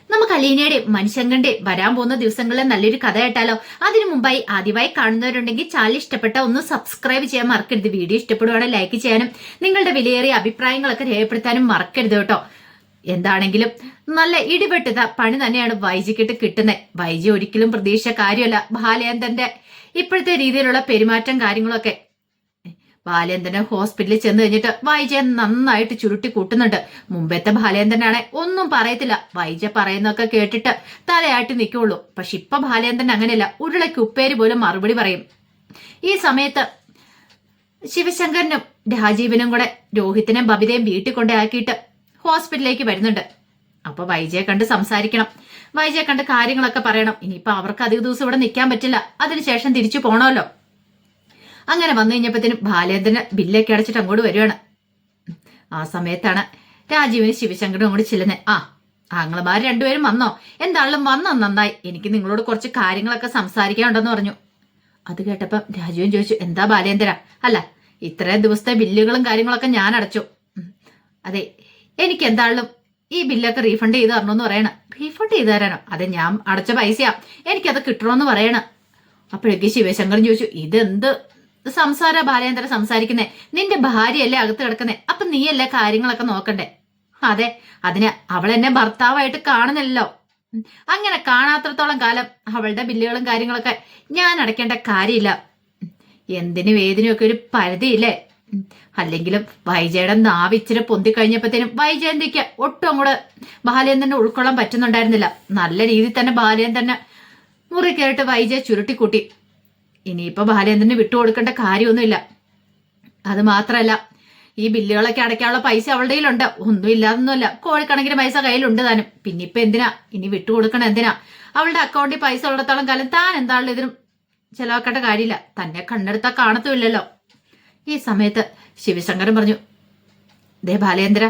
നമുക്ക് അലീനയുടെ മനുഷ്യങ്കന്റെ വരാൻ പോകുന്ന ദിവസങ്ങളിലെ നല്ലൊരു കഥ കേട്ടാലോ? അതിനു മുമ്പായി ആദ്യമായി കാണുന്നവരുണ്ടെങ്കിൽ ചാനൽ ഇഷ്ടപ്പെട്ട ഒന്ന് സബ്സ്ക്രൈബ് ചെയ്യാൻ മറക്കരുത്. വീഡിയോ ഇഷ്ടപ്പെടുവാണെങ്കിൽ ലൈക്ക് ചെയ്യാനും നിങ്ങളുടെ വിലയേറിയ അഭിപ്രായങ്ങളൊക്കെ രേഖപ്പെടുത്താനും മറക്കരുത് കേട്ടോ. എന്താണെങ്കിലും നല്ല ഇടിവെട്ടുന്ന പണി തന്നെയാണ് വൈജിക്കിട്ട് കിട്ടുന്നത്. വൈജി ഒരിക്കലും പ്രതീക്ഷ കാര്യമല്ല ബാലേന്ദ്രന്റെ ഇപ്പോഴത്തെ രീതിയിലുള്ള പെരുമാറ്റം കാര്യങ്ങളൊക്കെ. ബാലേന്ദ്രനെ ഹോസ്പിറ്റലിൽ ചെന്ന് കഴിഞ്ഞിട്ട് വൈജയെ നന്നായിട്ട് ചുരുട്ടി കൂട്ടുന്നുണ്ട്. മുമ്പത്തെ ബാലേന്ദ്രനാണെ ഒന്നും പറയത്തില്ല, വൈജ പറയുന്നൊക്കെ കേട്ടിട്ട് തലയാട്ടി നിൽക്കുള്ളൂ. പക്ഷെ ഇപ്പൊ ബാലേന്ദ്രൻ അങ്ങനെയല്ല, ഉരുളയ്ക്ക് ഉപ്പേര് പോലും മറുപടി പറയും. ഈ സമയത്ത് ശിവശങ്കരനും രാജീവനും കൂടെ രോഹിത്തിനെയും ബബിതയും വീട്ടിൽ കൊണ്ടാക്കിയിട്ട് ഹോസ്പിറ്റലിലേക്ക് വരുന്നുണ്ട്. അപ്പൊ വൈജയെ കണ്ട് സംസാരിക്കണം, വൈജയെ കണ്ട് കാര്യങ്ങളൊക്കെ പറയണം. ഇനിയിപ്പൊ അവർക്ക് അധിക ദിവസം ഇവിടെ നിൽക്കാൻ പറ്റില്ല, അതിനുശേഷം തിരിച്ചു പോണമല്ലോ. അങ്ങനെ വന്നു കഴിഞ്ഞപ്പോഴത്തേനും ബാലേന്ദ്രന് ബില്ലൊക്കെ അടച്ചിട്ട് അങ്ങോട്ട് വരുവാണ്. ആ സമയത്താണ് രാജീവിന് ശിവശങ്കരനും അങ്ങോട്ട് ചെല്ലുന്നത്. ആങ്ങളമാർ രണ്ടുപേരും വന്നോ? എന്താണെങ്കിലും വന്നോ, നന്നായി. എനിക്ക് നിങ്ങളോട് കുറച്ച് കാര്യങ്ങളൊക്കെ സംസാരിക്കാനുണ്ടെന്ന് പറഞ്ഞു. അത് കേട്ടപ്പം രാജീവൻ ചോദിച്ചു, എന്താ ബാലേന്ദ്ര? അല്ല, ഇത്രയും ദിവസത്തെ ബില്ലുകളും കാര്യങ്ങളൊക്കെ ഞാൻ അടച്ചു. അതെ, എനിക്ക് എന്താണെങ്കിലും ഈ ബില്ലൊക്കെ റീഫണ്ട് ചെയ്ത് തരണമെന്ന് പറയണം. റീഫണ്ട് ചെയ്ത് തരാനോ? അതെ, ഞാൻ അടച്ച പൈസയാ, എനിക്കത് കിട്ടണമെന്ന് പറയണം. അപ്പോഴേക്ക് ശിവശങ്കരൻ ചോദിച്ചു, ഇതെന്ത് സംസാര ബാലേന്ദ്ര സംസാരിക്കുന്നേ? നിന്റെ ഭാര്യയല്ലേ അകത്ത് കിടക്കുന്നേ, അപ്പൊ നീയല്ലേ കാര്യങ്ങളൊക്കെ നോക്കണ്ടേ? അതെ, അതിന് അവൾ എന്നെ ഭർത്താവായിട്ട് കാണുന്നില്ലല്ലോ. അങ്ങനെ കാണാത്രത്തോളം കാലം അവളുടെ ബില്ലുകളും കാര്യങ്ങളൊക്കെ ഞാൻ അടയ്ക്കേണ്ട കാര്യമില്ല. എന്തിനും ഏതിനും ഒക്കെ ഒരു പരിധിയില്ലേ? അല്ലെങ്കിലും വൈജയുടെ നാവ് ഇച്ചിരി പൊന്തി കഴിഞ്ഞപ്പോഴത്തേനും വൈജയന്തിക്ക് ഒട്ടും അങ്ങോട്ട് ബാലേന്ദ്രനെ ഉൾക്കൊള്ളാൻ പറ്റുന്നുണ്ടായിരുന്നില്ല. നല്ല രീതിയിൽ തന്നെ ബാലേന്ദ്രനെ മുറി കയറിട്ട് വൈജയെ ചുരുട്ടിക്കൂട്ടി. ഇനിയിപ്പോ ബാലേന്ദ്രന് വിട്ടുകൊടുക്കേണ്ട കാര്യമൊന്നുമില്ല. അത് മാത്രല്ല, ഈ ബില്ലുകളൊക്കെ അടയ്ക്കാനുള്ള പൈസ അവളുടെ കയ്യിലുണ്ട്, ഒന്നും ഇല്ലാതൊന്നുമല്ല, കോടിക്കണക്കിന് പൈസ കയ്യിലുണ്ട് താനും. പിന്നെ ഇപ്പൊ എന്തിനാ ഇനി വിട്ടുകൊടുക്കണം? എന്തിനാ? അവളുടെ അക്കൗണ്ടിൽ പൈസ ഉള്ളിടത്തോളം കാലം താൻ എന്താണല്ലോ ഇതിനും ചെലവാക്കേണ്ട കാര്യമില്ല. തന്നെ കണ്ണെടുത്താൽ കാണത്തുമില്ലല്ലോ. ഈ സമയത്ത് ശിവശങ്കരൻ പറഞ്ഞു, ദേ ബാലേന്ദ്ര,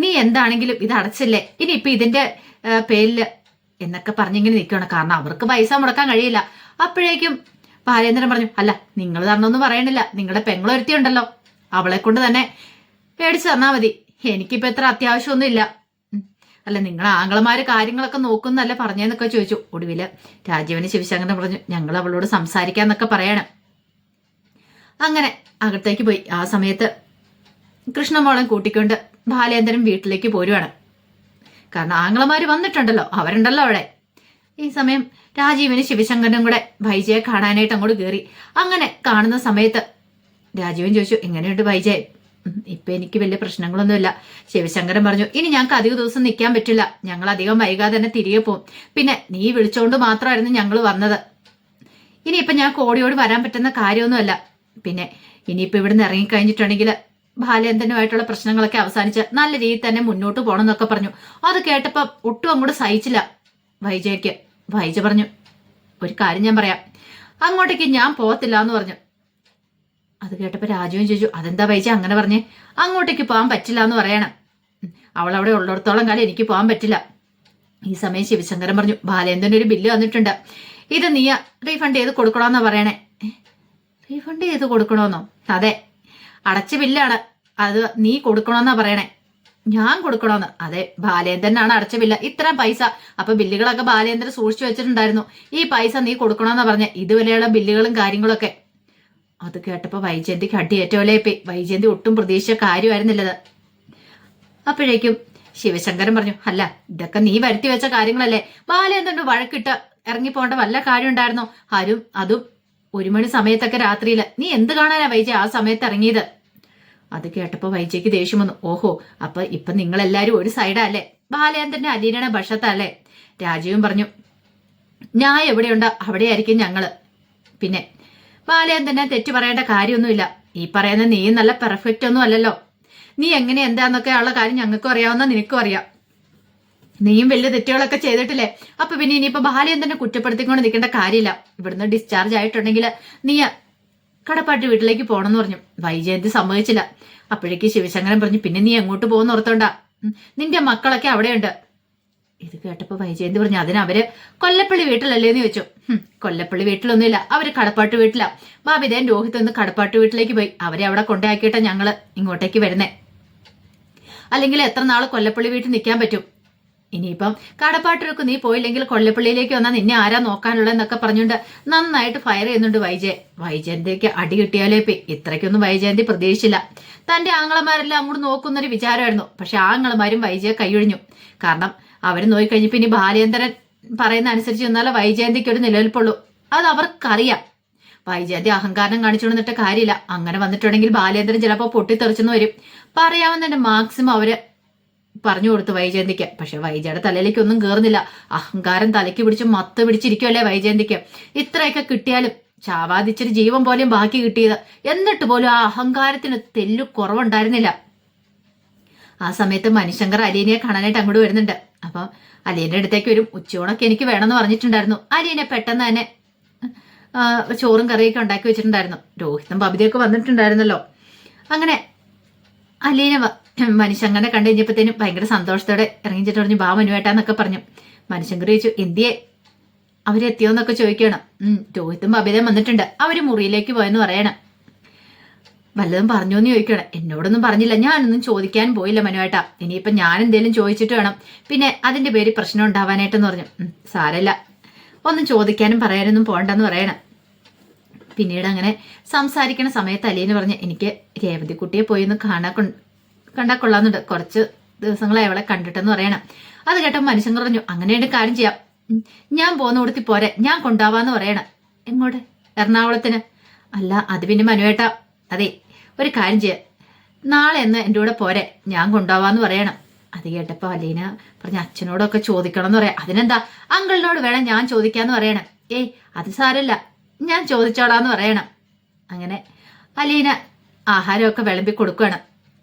നീ എന്താണെങ്കിലും ഇത് അടച്ചില്ലേ, ഇനിയിപ്പൊ ഇതിന്റെ പേരില് എന്നൊക്കെ പറഞ്ഞിങ്ങനെ നിൽക്കണം. കാരണം അവർക്ക് പൈസ മുടക്കാൻ കഴിയില്ല. അപ്പോഴേക്കും ബാലേന്ദ്രൻ പറഞ്ഞു, അല്ല, നിങ്ങൾ തരണോന്ന് പറയണില്ല, നിങ്ങളുടെ പെങ്ങളൊരുത്തിയുണ്ടല്ലോ, അവളെ കൊണ്ട് തന്നെ മേടിച്ചു തന്നാ മതി. എനിക്കിപ്പോ എത്ര അത്യാവശ്യമൊന്നും ഇല്ല. അല്ല, നിങ്ങൾ ആങ്ങളമാര് കാര്യങ്ങളൊക്കെ നോക്കുന്നല്ലേ പറഞ്ഞേന്നൊക്കെ ചോദിച്ചു. ഒടുവില് രാജീവന് ശിവശങ്കരൻ പറഞ്ഞു, ഞങ്ങൾ അവളോട് സംസാരിക്കാന്നൊക്കെ പറയണം. അങ്ങനെ അകത്തേക്ക് പോയി. ആ സമയത്ത് കൃഷ്ണമോളൻ കൂട്ടിക്കൊണ്ട് ബാലേന്ദ്രൻ വീട്ടിലേക്ക് പോരുവാണ്. കാരണം ആങ്ങളമാര് വന്നിട്ടുണ്ടല്ലോ, അവരുണ്ടല്ലോ അവിടെ. ഈ സമയം രാജീവിന് ശിവശങ്കരനും കൂടെ വൈജയെ കാണാനായിട്ട് അങ്ങോട്ട് കയറി. അങ്ങനെ കാണുന്ന സമയത്ത് രാജീവൻ ചോദിച്ചു, എങ്ങനെയുണ്ട് വൈജയ്? ഇപ്പൊ എനിക്ക് വലിയ പ്രശ്നങ്ങളൊന്നുമില്ല. ശിവശങ്കരൻ പറഞ്ഞു, ഇനി ഞങ്ങൾക്ക് അധിക ദിവസം നിൽക്കാൻ പറ്റില്ല, ഞങ്ങൾ അധികം വൈകാതെ തന്നെ തിരികെ പോകും. പിന്നെ നീ വിളിച്ചോണ്ട് മാത്രമായിരുന്നു ഞങ്ങൾ വന്നത്. ഇനിയിപ്പൊ ഞാൻ കോടിയോട് വരാൻ പറ്റുന്ന കാര്യമൊന്നുമല്ല. പിന്നെ ഇനിയിപ്പോ ഇവിടുന്ന് ഇറങ്ങിക്കഴിഞ്ഞിട്ടുണ്ടെങ്കിൽ ബാലേന്ദ്രനുമായിട്ടുള്ള പ്രശ്നങ്ങളൊക്കെ അവസാനിച്ച് നല്ല രീതിയിൽ തന്നെ മുന്നോട്ട് പോകണം എന്നൊക്കെ പറഞ്ഞു. അത് കേട്ടപ്പോ ഒട്ടും അങ്ങോട്ട് സഹിച്ചില്ല വൈജയ്ക്ക്. വൈജ പറഞ്ഞു, ഒരു കാര്യം ഞാൻ പറയാം, അങ്ങോട്ടേക്ക് ഞാൻ പോകത്തില്ല എന്ന് പറഞ്ഞു. അത് കേട്ടപ്പോ രാജുവും ചോദിച്ചു, അതെന്താ വൈജ അങ്ങനെ പറഞ്ഞേ? അങ്ങോട്ടേക്ക് പോകാൻ പറ്റില്ല എന്ന് പറയണം. അവൾ അവിടെ ഉള്ളിടത്തോളം കാലം എനിക്ക് പോകാൻ പറ്റില്ല. ഈ സമയം ശിവശങ്കരൻ പറഞ്ഞു, ബാലേന്ദ്രൻ ഒരു ബില്ല് വന്നിട്ടുണ്ട്, ഇത് നീ റീഫണ്ട് ചെയ്ത് കൊടുക്കണമെന്നാ പറയണേ. റീഫണ്ട് ചെയ്ത് കൊടുക്കണമെന്നോ? അതെ, അടച്ച ബില്ലാണ്, അത് നീ കൊടുക്കണമെന്നാ പറയണേ. ഞാൻ കൊടുക്കണോന്ന്? അതെ, ബാലേന്ദ്രനാണ് അടച്ച ബില്ല്, ഇത്രയും പൈസ. അപ്പൊ ബില്ലുകളൊക്കെ ബാലേന്ദ്രൻ സൂക്ഷിച്ചു വെച്ചിട്ടുണ്ടായിരുന്നു, ഈ പൈസ നീ കൊടുക്കണമെന്നാ പറഞ്ഞ, ഇതുവരെയുള്ള ബില്ലുകളും കാര്യങ്ങളൊക്കെ. അത് കേട്ടപ്പോ വൈജയന്തിക്ക് അടിയേറ്റോലെ പോയി. വൈജയന്തി ഒട്ടും പ്രതീക്ഷിച്ച കാര്യമായിരുന്നില്ലത്. അപ്പോഴേക്കും ശിവശങ്കരൻ പറഞ്ഞു, അല്ല, ഇതൊക്കെ നീ വരുത്തി വെച്ച കാര്യങ്ങളല്ലേ, ബാലേന്ദ്രന് വഴക്കിട്ട് ഇറങ്ങിപ്പോണ്ട വല്ല കാര്യം ഉണ്ടായിരുന്നോ? അതും 1 മണി സമയത്തൊക്കെ രാത്രിയില് നീ എന്ത് കാണാനാ വൈജ ആ സമയത്ത് ഇറങ്ങിയത്? അത് കേട്ടപ്പോ വൈജയ്ക്ക് ദേഷ്യം വന്നു. ഓഹോ, ഇപ്പൊ നിങ്ങളെല്ലാരും ഒരു സൈഡാ അല്ലേ? ബാലേന്ദ്രന്റെ അലീനയുടെ പക്ഷത്തല്ലേ? രാജീവും പറഞ്ഞു, ഞാൻ എവിടെയുണ്ടോ അവിടെയായിരിക്കും ഞങ്ങള്. പിന്നെ ബാലേന്ദ്രനെ തെറ്റു പറയേണ്ട കാര്യമൊന്നുമില്ല. ഈ പറയുന്ന നീ നല്ല പെർഫെക്റ്റ് ഒന്നും അല്ലല്ലോ. നീ എങ്ങനെ എന്താന്നൊക്കെ ഉള്ള കാര്യം ഞങ്ങൾക്കും അറിയാവുന്ന നിനക്കും അറിയാം. നീയും വലിയ തെറ്റുകളൊക്കെ ചെയ്തിട്ടില്ലേ? അപ്പൊ പിന്നെ ഇനിയിപ്പോ ബാലേന്ദ്രനെ കുറ്റപ്പെടുത്തിക്കൊണ്ട് നിൽക്കേണ്ട കാര്യമില്ല. ഇവിടുന്ന് ഡിസ്ചാർജ് ആയിട്ടുണ്ടെങ്കിൽ നീ കടപ്പാട്ട് വീട്ടിലേക്ക് പോകണമെന്ന് പറഞ്ഞു. വൈജയന്തി സമ്മതിച്ചില്ല. അപ്പോഴേക്ക് ശിവശങ്കരൻ പറഞ്ഞു, പിന്നെ നീ എങ്ങോട്ട് പോകുന്ന ഓർത്തോണ്ടാ, നിന്റെ മക്കളൊക്കെ അവിടെയുണ്ട്. ഇത് കേട്ടപ്പോ വൈജയന്തി പറഞ്ഞു, അതിനവര് കൊല്ലപ്പള്ളി വീട്ടിലല്ലേന്ന് ചോദിച്ചു. കൊല്ലപ്പള്ളി വീട്ടിലൊന്നുമില്ല, അവര് കടപ്പാട്ട് വീട്ടിലാ. ബാബിതേൻ രോഹിത് ഒന്ന് കടപ്പാട്ട് വീട്ടിലേക്ക് പോയി, അവരെ അവിടെ കൊണ്ടാക്കിയിട്ടാ ഞങ്ങള് ഇങ്ങോട്ടേക്ക് വരുന്നേ. അല്ലെങ്കിൽ എത്ര നാള് കൊല്ലപ്പള്ളി വീട്ടിൽ നിൽക്കാൻ പറ്റും? ഇനിയിപ്പം കടപ്പാട്ടിലേക്ക് നീ പോയില്ലെങ്കിൽ കൊല്ലപ്പള്ളിയിലേക്ക് വന്നാൽ നിന്നെ ആരാ നോക്കാനുള്ളതെന്നൊക്കെ പറഞ്ഞുകൊണ്ട് നന്നായിട്ട് ഫയർ ചെയ്യുന്നുണ്ട് വൈജയന്തിക്ക് അടി കിട്ടിയാലേ ഇത്രയ്ക്കൊന്നും വൈജയന്തി പ്രതീക്ഷിച്ചില്ല. തന്റെ ആങ്ങളമാരെല്ലാം അങ്ങോട്ട് നോക്കുന്നൊരു വിചാരമായിരുന്നു. പക്ഷെ ആങ്ങളമാരും വൈജയെ കൈയൊഴിഞ്ഞു. കാരണം അവർ നോക്കിക്കഴിഞ്ഞപ്പോ ഇനി ബാലേന്ദ്രൻ പറയുന്ന അനുസരിച്ച് നിന്നാലേ വൈജയന്തിക്ക് ഒരു നിലനിൽപ്പുള്ളൂ. അത് അവർക്കറിയാം. വൈജയന്തി അഹങ്കാരം കാണിച്ചു വന്നിട്ട് കാര്യമില്ല. അങ്ങനെ വന്നിട്ടുണ്ടെങ്കിൽ ബാലേന്ദ്രൻ ചിലപ്പോൾ പൊട്ടിത്തെറിച്ചെന്ന് വരും. പറയാവുന്നതിന്റെ മാക്സിമം അവര് പറഞ്ഞു കൊടുത്തു വൈജയന്തിക്ക്. പക്ഷെ വൈജയുടെ തലയിലേക്ക് ഒന്നും കയറുന്നില്ല. അഹങ്കാരം തലയ്ക്ക് പിടിച്ച് മത്ത് പിടിച്ചിരിക്കുമല്ലേ വൈജയന്തിക്ക്. ഇത്രയൊക്കെ കിട്ടിയാലും ചാവാതിച്ചൊരു ജീവൻ പോലെയും ബാക്കി കിട്ടിയത്. എന്നിട്ട് പോലും ആ അഹങ്കാരത്തിന് തെല്ലു കുറവുണ്ടായിരുന്നില്ല. ആ സമയത്ത് മണിശങ്കർ അലീനയെ കാണാനായിട്ട് അങ്ങോട്ട് വരുന്നുണ്ട്. അപ്പം അലീനയുടെ അടുത്തേക്ക് വരും. ഉച്ചയൂണൊക്കെ എനിക്ക് വേണമെന്ന് പറഞ്ഞിട്ടുണ്ടായിരുന്നു. അലീനെ പെട്ടെന്ന് തന്നെ ചോറും കറിയൊക്കെ ഉണ്ടാക്കി വെച്ചിട്ടുണ്ടായിരുന്നു. രോഹിതും ബബിതയൊക്കെ വന്നിട്ടുണ്ടായിരുന്നല്ലോ. അങ്ങനെ അലീന മണിശങ്കറിനെ കണ്ടു കഴിഞ്ഞപ്പോഴത്തേനും ഭയങ്കര സന്തോഷത്തോടെ ഇറങ്ങിച്ചിട്ട് പറഞ്ഞു ബാ മനുവേട്ടാന്നൊക്കെ പറഞ്ഞു. മണിശങ്കർ ചോദിച്ചു എന്തിയെ അവരെത്തിയോന്നൊക്കെ ചോദിക്കണം. രോഹിതും ബബിതയും വന്നിട്ടുണ്ട്. അവര് മുറിയിലേക്ക് പോയെന്ന് പറയണം. വല്ലതും പറഞ്ഞോന്ന് ചോദിക്കണം. എന്നോടൊന്നും പറഞ്ഞില്ല. ഞാനൊന്നും ചോദിക്കാൻ പോയില്ല മനുവേട്ടാ. ഇനിയിപ്പൊ ഞാൻ എന്തേലും ചോദിച്ചിട്ട് വേണം പിന്നെ അതിന്റെ പേര് പ്രശ്നം ഉണ്ടാവാനായിട്ടെന്ന് പറഞ്ഞു. സാരല്ല, ഒന്നും ചോദിക്കാനും പറയാനൊന്നും പോകണ്ടെന്ന് പറയണം. പിന്നീട് അങ്ങനെ സംസാരിക്കണ സമയത്ത് അലീന പറഞ്ഞു എനിക്ക് രേവതിക്കുട്ടിയെ പോയി ഒന്ന് കണ്ടാ കൊള്ളാന്നുണ്ട്. കുറച്ച് ദിവസങ്ങളായി അവളെ കണ്ടിട്ടെന്ന് പറയണം. അത് കേട്ട മനുഷ്യൻ പറഞ്ഞു അങ്ങനെയുണ്ട് കാര്യം ചെയ്യാം. ഞാൻ പോന്ന കൊടുത്തി പോരെ, ഞാൻ കൊണ്ടാവാന്ന് പറയണം. എങ്ങോട്ട്? എറണാകുളത്തിന്. അല്ല അത് പിന്നെ മനുവേട്ടാ, അതെ ഒരു കാര്യം ചെയ്യാം, നാളെ എന്ന് എൻ്റെ കൂടെ പോരെ, ഞാൻ കൊണ്ടുപോവാന്ന് പറയണം. അത് കേട്ടപ്പോ അലീന പറഞ്ഞ അച്ഛനോടൊക്കെ ചോദിക്കണം എന്ന് പറയാം. അതിനെന്താ അങ്കിളിനോട് വേണം ഞാൻ ചോദിക്കാന്ന് പറയണം. ഏയ് അത് സാരല്ല, ഞാൻ ചോദിച്ചോളാന്ന് പറയണം. അങ്ങനെ അലീന ആഹാരമൊക്കെ വിളമ്പി കൊടുക്കുകയാണ്.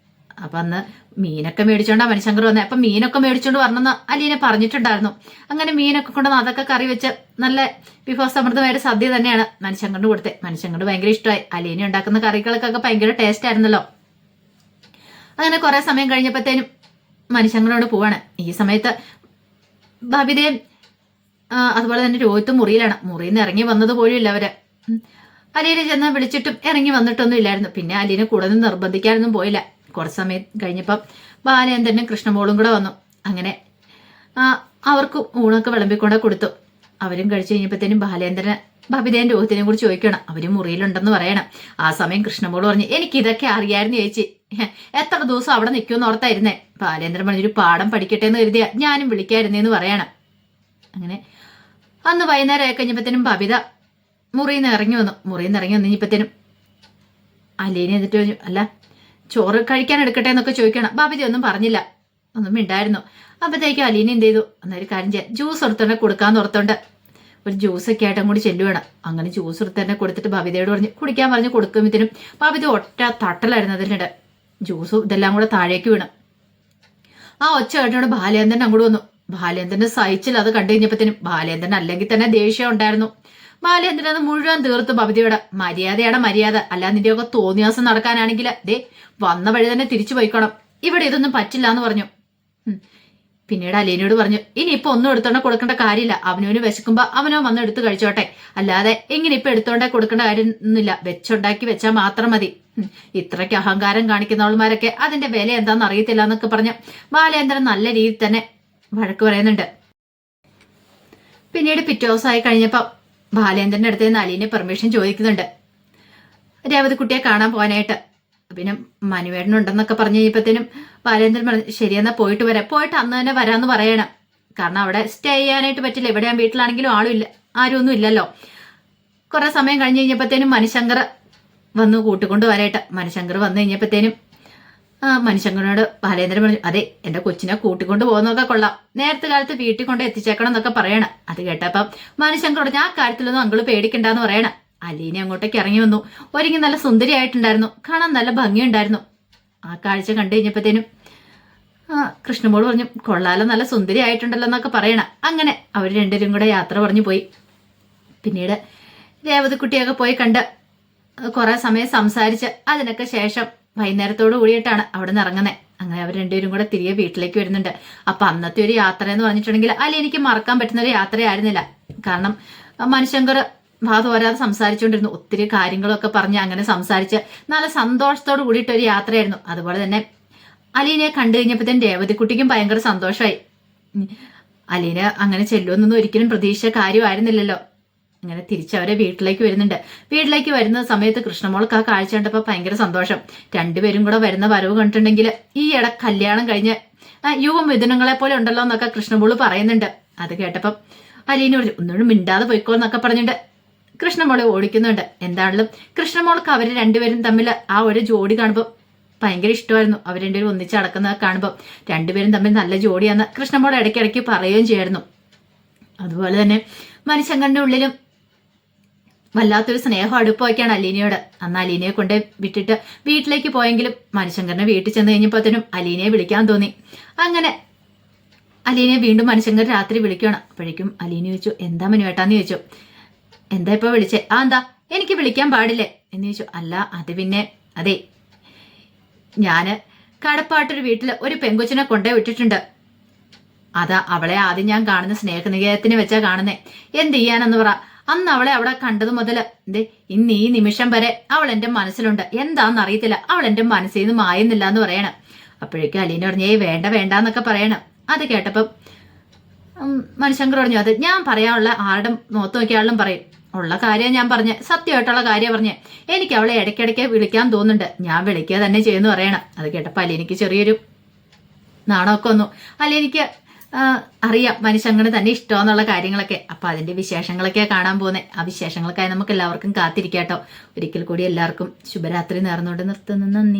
അപ്പൊ അന്ന് മീനൊക്കെ മേടിച്ചോണ്ടാ മണിശങ്കർ വന്നത്. അപ്പൊ മീനൊക്കെ മേടിച്ചോണ്ട് വരണമെന്ന് അലീന പറഞ്ഞിട്ടുണ്ടായിരുന്നു. അങ്ങനെ മീനൊക്കെ കൊണ്ട് അതൊക്കെ കറി വെച്ച് നല്ല വിഭവസമൃദ്ധമായ ഒരു സദ്യ തന്നെയാണ് മണിശങ്കറിന് കൊടുത്തത്. മണിശങ്കറിന് ഭയങ്കര ഇഷ്ടമായി. അലീന ഉണ്ടാക്കുന്ന കറികൾക്കൊക്കെ ഭയങ്കര ടേസ്റ്റ് ആയിരുന്നല്ലോ. അങ്ങനെ കുറെ സമയം കഴിഞ്ഞപ്പോഴത്തേനും മണിശങ്കറിനോട് പോവാണ്. ഈ സമയത്ത് ബബിതയും അതുപോലെ തന്നെ രോഹിത്തും മുറിയിലാണ്. മുറിയിൽ നിന്ന് ഇറങ്ങി വന്നത് പോലും ഇല്ല അവര്. അലീനെ ചെന്ന് വിളിച്ചിട്ടും ഇറങ്ങി വന്നിട്ടൊന്നും ഇല്ലായിരുന്നു. പിന്നെ അലീനെ കൂടെ നിന്ന് നിർബന്ധിക്കാനൊന്നും പോയില്ല. കുറച്ച് സമയം കഴിഞ്ഞപ്പം ബാലേന്ദ്രനും കൃഷ്ണമോളും കൂടെ വന്നു. അങ്ങനെ അവർക്ക് ഊണൊക്കെ വിളമ്പിക്കൊണ്ട് കൊടുത്തു. അവരും കഴിച്ചു കഴിഞ്ഞപ്പോഴത്തേനും ബാലേന്ദ്രന് ബബിതയും രോഹിത്തിനെയും കൂടി ചോദിക്കണം. അവരും മുറിയിലുണ്ടെന്ന് പറയണം. ആ സമയം കൃഷ്ണമോള് പറഞ്ഞു എനിക്ക് ഇതൊക്കെ അറിയായിരുന്നു ചേച്ചി, എത്ര ദിവസം അവിടെ നിൽക്കുമെന്ന് ഓർത്തായിരുന്നേ. ബാലേന്ദ്രൻ പറഞ്ഞൊരു പാഠം പഠിക്കട്ടെ എന്ന് കരുതിയ ഞാനും വിളിക്കായിരുന്നേന്ന് പറയണം. അങ്ങനെ അന്ന് വൈകുന്നേരം ആയി കഴിഞ്ഞപ്പോഴത്തേനും ബബിത മുറിയിൽ നിന്ന് ഇറങ്ങി വന്നു കഴിഞ്ഞപ്പോഴത്തേനും അലീനെ എന്നിട്ട് പറഞ്ഞു അല്ല ചോറ് കഴിക്കാൻ എടുക്കട്ടെ എന്നൊക്കെ ചോദിക്കണം. ബബിത ഒന്നും പറഞ്ഞില്ല, ഒന്നും മിണ്ടായിരുന്നു. അപ്പോഴത്തേക്കും അലീന എന്ത് ചെയ്തു, എന്നൊരു കാര്യം ചെയ്യാം, ജ്യൂസ് എടുത്തോണ്ട് കൊടുക്കാന്ന് ഓർത്തോണ്ട് ഒരു ജ്യൂസൊക്കെ ആയിട്ടും കൂടി ചെല്ലുവേണം. അങ്ങനെ ജ്യൂസ് എടുത്ത് കൊടുത്തിട്ട് ബബിതയോട് കുടിക്കാൻ പറഞ്ഞ് കൊടുക്കുമ്പോഴത്തേനും ബബിത ഒറ്റ തട്ടലായിരുന്നു. അതിനിടെ ജ്യൂസും ഇതെല്ലാം കൂടെ താഴേക്ക് വീണം. ആ ഒച്ച കേട്ടോണ്ട് ബാലേന്ദ്രൻ അങ്ങോട്ട് വന്നു. ബാലേന്ദ്രന് സഹിച്ചില്ല. അത് കണ്ടു കഴിഞ്ഞപ്പോഴത്തേനും ബാലേന്ദ്രൻ അല്ലെങ്കിൽ തന്നെ ദേഷ്യം ഉണ്ടായിരുന്നു. ബാലേന്ദ്രൻ അത് മുഴുവൻ തീർത്തു ബബിതയോട്. മര്യാദയാണ് മര്യാദ, അല്ലാതെ നിന്റെയൊക്കെ തോന്നിയാസം നടക്കാനാണെങ്കിൽ ദേ വന്ന വഴി തന്നെ തിരിച്ചു പോയിക്കോണം, ഇവിടെ ഇതൊന്നും പറ്റില്ല എന്ന് പറഞ്ഞു. പിന്നീട് അലീനയോട് പറഞ്ഞു ഇനിയിപ്പൊ ഒന്നും എടുത്തോണ്ട് കൊടുക്കേണ്ട കാര്യമില്ല, അവനവന് വിശക്കുമ്പോ അവനോ വന്ന് എടുത്ത് കഴിച്ചോട്ടെ, അല്ലാതെ എങ്ങനെ ഇപ്പൊ എടുത്തോണ്ടേ കൊടുക്കേണ്ട കാര്യമൊന്നുമില്ല, വെച്ചുണ്ടാക്കി വെച്ചാൽ മാത്രം മതി. ഇത്രയ്ക്ക് അഹങ്കാരം കാണിക്കുന്നവന്മാരൊക്കെ അതിന്റെ വില എന്താണെന്ന് അറിയത്തില്ല എന്നൊക്കെ പറഞ്ഞ് ബാലേന്ദ്രൻ നല്ല രീതിയിൽ തന്നെ വഴക്ക് പറയുന്നുണ്ട്. പിന്നീട് പിറ്റേ ദിവസമായി കഴിഞ്ഞപ്പോ ബാലേന്ദ്രന്റെ അടുത്ത് നിന്ന് അലീനെ പെർമിഷൻ ചോദിക്കുന്നുണ്ട് രേവതിക്കുട്ടിയെ കാണാൻ പോകാനായിട്ട്. പിന്നെ മനുവേടനുണ്ടെന്നൊക്കെ പറഞ്ഞു കഴിഞ്ഞപ്പോഴത്തേനും ബാലേന്ദ്രൻ പറഞ്ഞു ശരിയെന്നാ പോയിട്ട് വരാം, പോയിട്ട് അന്ന് തന്നെ വരാമെന്ന് പറയണം. കാരണം അവിടെ സ്റ്റേ ചെയ്യാനായിട്ട് പറ്റില്ല, ഇവിടെ ഞാൻ വീട്ടിലാണെങ്കിലും ആരും ഒന്നും ഇല്ലല്ലോ. കുറെ സമയം കഴിഞ്ഞ് കഴിഞ്ഞപ്പോഴത്തേനും മണിശങ്കർ വന്നു കൂട്ടിക്കൊണ്ട് വരായിട്ട്. മണിശങ്കർ വന്നു കഴിഞ്ഞപ്പോഴത്തേനും മണിശങ്കറിനോട് ബാലേന്ദ്രൻ പറഞ്ഞു അതെ എന്റെ കൊച്ചിനെ കൂട്ടിക്കൊണ്ട് പോകുന്നതൊക്കെ കൊള്ളാം, നേരത്തെ കാലത്ത് വീട്ടിൽ കൊണ്ട് എത്തിച്ചേക്കണം എന്നൊക്കെ പറയണം. അത് കേട്ടപ്പം മണിശങ്കർ പറഞ്ഞു ആ കാര്യത്തിലൊന്നും അങ്കിള് പേടിക്കണ്ടെന്ന് പറയണം. അലീന അങ്ങോട്ടേക്ക് ഇറങ്ങി വന്നു. ഒരുങ്ങി നല്ല സുന്ദരിയായിട്ടുണ്ടായിരുന്നു, കാണാൻ നല്ല ഭംഗിയുണ്ടായിരുന്നു. ആ കാഴ്ച കണ്ടു കഴിഞ്ഞപ്പോഴത്തേനും കൃഷ്ണമോള് പറഞ്ഞു കൊള്ളാലോ, നല്ല സുന്ദരി ആയിട്ടുണ്ടല്ലോ എന്നൊക്കെ പറയണം. അങ്ങനെ അവർ രണ്ടുപേരും കൂടെ യാത്ര പറഞ്ഞു പോയി. പിന്നീട് രേവതിക്കുട്ടിയൊക്കെ പോയി കണ്ട് കുറെ സമയം സംസാരിച്ച് അതിനൊക്കെ ശേഷം വൈകുന്നേരത്തോട് കൂടിയിട്ടാണ് അവിടെ നിന്ന് ഇറങ്ങുന്നത്. അങ്ങനെ അവർ രണ്ടുപേരും കൂടെ തിരികെ വീട്ടിലേക്ക് വരുന്നുണ്ട്. അപ്പൊ അന്നത്തെ ഒരു യാത്ര എന്ന് പറഞ്ഞിട്ടുണ്ടെങ്കിൽ എനിക്ക് മറക്കാൻ പറ്റുന്ന ഒരു യാത്രയായിരുന്നില്ല. കാരണം മണിശങ്കർ തോരാതെ സംസാരിച്ചുകൊണ്ടിരുന്നു, ഒത്തിരി കാര്യങ്ങളൊക്കെ പറഞ്ഞ് അങ്ങനെ സംസാരിച്ച് നല്ല സന്തോഷത്തോട് കൂടിയിട്ടൊരു യാത്രയായിരുന്നു. അതുപോലെ തന്നെ അലീനയെ കണ്ടു കഴിഞ്ഞപ്പോഴത്തേനും രേവതിക്കുട്ടിക്കും ഭയങ്കര സന്തോഷമായി. അലീന അങ്ങനെ ചെല്ലുമെന്നൊന്നും ഒരിക്കലും പ്രതീക്ഷ കാര്യമായിരുന്നില്ലല്ലോ. അങ്ങനെ തിരിച്ചവരെ വീട്ടിലേക്ക് വരുന്നുണ്ട്. വീട്ടിലേക്ക് വരുന്ന സമയത്ത് കൃഷ്ണമോൾക്ക് ആ കാഴ്ച കണ്ടപ്പോൾ ഭയങ്കര സന്തോഷം. രണ്ടുപേരും കൂടെ വരുന്ന വരവ് കണ്ടിട്ടുണ്ടെങ്കിൽ ഈ കല്യാണം കഴിഞ്ഞ് യുവമിഥുനങ്ങളെ പോലെ ഉണ്ടല്ലോ എന്നൊക്കെ കൃഷ്ണമോള് പറയുന്നുണ്ട്. അത് കേട്ടപ്പം അലീന ഒന്നുകൂടി മിണ്ടാതെ പോയിക്കോ എന്നൊക്കെ പറഞ്ഞിട്ട് കൃഷ്ണമോളെ ഓടിക്കുന്നുണ്ട്. എന്താണെങ്കിലും കൃഷ്ണമോൾക്ക് അവർ രണ്ടുപേരും തമ്മിൽ ആ ഒരു ജോഡി കാണുമ്പോൾ ഭയങ്കര ഇഷ്ടമായിരുന്നു. അവർ രണ്ടുപേരും ഒന്നിച്ച് നടക്കുന്നത് കാണുമ്പോൾ രണ്ടുപേരും തമ്മിൽ നല്ല ജോഡിയാന്ന് കൃഷ്ണമോൾ ഇടയ്ക്കിടയ്ക്ക് പറയുകയും ചെയ്യായിരുന്നു. അതുപോലെ തന്നെ മനുഷ്യങ്ങളുടെ ഉള്ളിലും വല്ലാത്തൊരു സ്നേഹം അടുപ്പമൊക്കെയാണ് അലീനയോട്. അന്ന് അലീനയെ കൊണ്ട് വിട്ടിട്ട് വീട്ടിലേക്ക് പോയെങ്കിലും മനുശങ്കറിനെ വീട്ടിൽ ചെന്ന് കഴിഞ്ഞപ്പോഴത്തേനും അലീനയെ വിളിക്കാൻ തോന്നി. അങ്ങനെ അലീനയെ വീണ്ടും മനുശങ്കർ രാത്രി വിളിക്കുകയാണ്. അപ്പോഴേക്കും അലീന ചോദിച്ചു, എന്താ മനുവേട്ടാന്ന് ചോദിച്ചു. എന്താ ഇപ്പൊ വിളിച്ചേ? എന്താ എനിക്ക് വിളിക്കാൻ പാടില്ലേ എന്ന് ചോദിച്ചു. അല്ല അത് പിന്നെ അതെ, ഞാന് കടപ്പാട്ടൊരു വീട്ടില് ഒരു പെങ്കൊച്ചിനെ കൊണ്ടേ വിട്ടിട്ടുണ്ട്. അതാ അവളെ ആദ്യം ഞാൻ കാണുന്ന സ്നേഹനികേതത്തിന് വെച്ചാ കാണുന്നേ. എന്ത് ചെയ്യാനെന്ന് പറ. അന്ന് അവളെ അവിടെ കണ്ടത് മുതല് ഇന്ന് ഈ നിമിഷം വരെ അവൾ എന്റെ മനസ്സിലുണ്ട്. എന്താന്ന് അറിയത്തില്ല, അവൾ എന്റെ മനസ്സിൽ നിന്ന് മായുന്നില്ല എന്ന് പറയണം. അപ്പോഴേക്കും അലീന പറഞ്ഞേ വേണ്ട വേണ്ടെന്നൊക്കെ പറയണം. അത് കേട്ടപ്പം മനുശങ്കർ പറഞ്ഞു, അത് ഞാൻ പറയാനുള്ള ആരുടെ മുഖത്ത് നോക്കിയാളും പറയും. ഉള്ള കാര്യം ഞാൻ പറഞ്ഞ്, സത്യമായിട്ടുള്ള കാര്യം പറഞ്ഞ്. എനിക്ക് അവളെ ഇടയ്ക്കിടയ്ക്ക് വിളിക്കാൻ തോന്നുന്നുണ്ട്, ഞാൻ വിളിക്കുക തന്നെ ചെയ്യുന്നു പറയണം. അത് കേട്ടപ്പോൾ അലീനയ്ക്ക് ചെറിയൊരു നാണമൊക്കെ വന്നു. അലീനയ്ക്ക് അറിയാം മനുഷ്യങ്ങനെ തന്നെ ഇഷ്ടമെന്നുള്ള കാര്യങ്ങളൊക്കെ. അപ്പൊ അതിന്റെ വിശേഷങ്ങളൊക്കെ കാണാൻ പോകുന്നത്. ആ വിശേഷങ്ങൾക്കായി നമുക്ക് എല്ലാവർക്കും കാത്തിരിക്കാട്ടോ. ഒരിക്കൽ കൂടി എല്ലാവർക്കും ശുഭരാത്രി നേർന്നുകൊണ്ട് നിർത്തുന്നു. നന്ദി.